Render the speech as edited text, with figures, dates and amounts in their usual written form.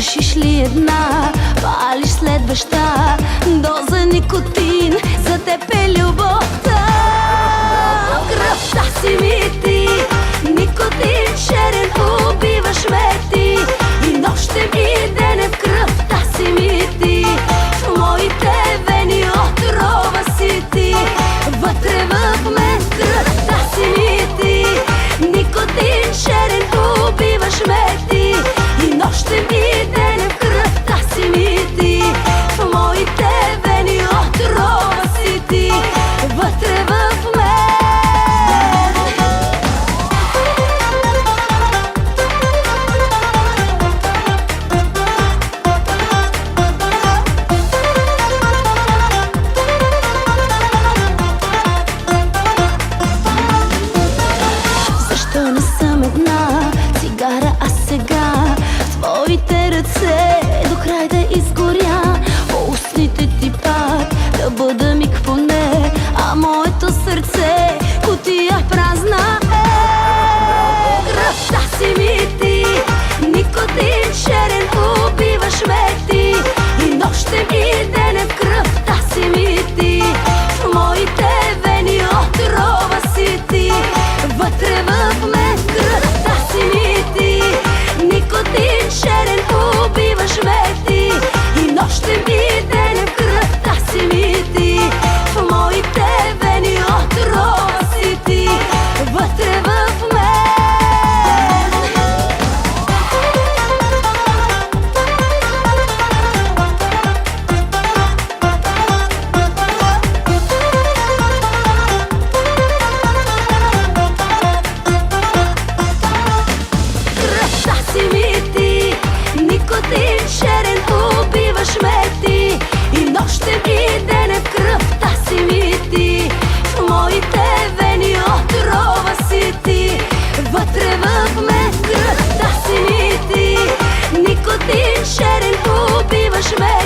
свършиш ли една, палиш следваща доза никотин. За теб е любовта. В кръвта си ми ти, никотин черен, убиваш ме ти. И нощем и денем в кръвта си ми ти. В моите вени отрова си ти. Вътре в мен в кръвта си ми ти. Никотин черен, убиваш ме ти. И нощем и денем в кръвта си ми ти. В моите вени отрова си ти. Вътре в мен. Защо не съм една цигара, а сега в твоите ръце до край да изгоря? По устните ти пак да бъда миг поне, а моето сърце кутия празна е. Кръвта си ми ти, никотин черен, убиваш ме ти. И нощем и денем в кръвта си ми ти. В моите вени отрова си ти. Вътре в мен в кръвта си ми ти. Никотин черен, убиваш ме ти. И нощем и денем в кръвта си ми ти. В моите вени отрова си ти. Вътре в мен. Кръвта си ми ти, никотин черен, убиваш ме ти. И нощем и денем в кръвта си ми ти. В моите вени отрова си ти. Вътре в мен в кръвта си ми ти. Никотин черен, убиваш ме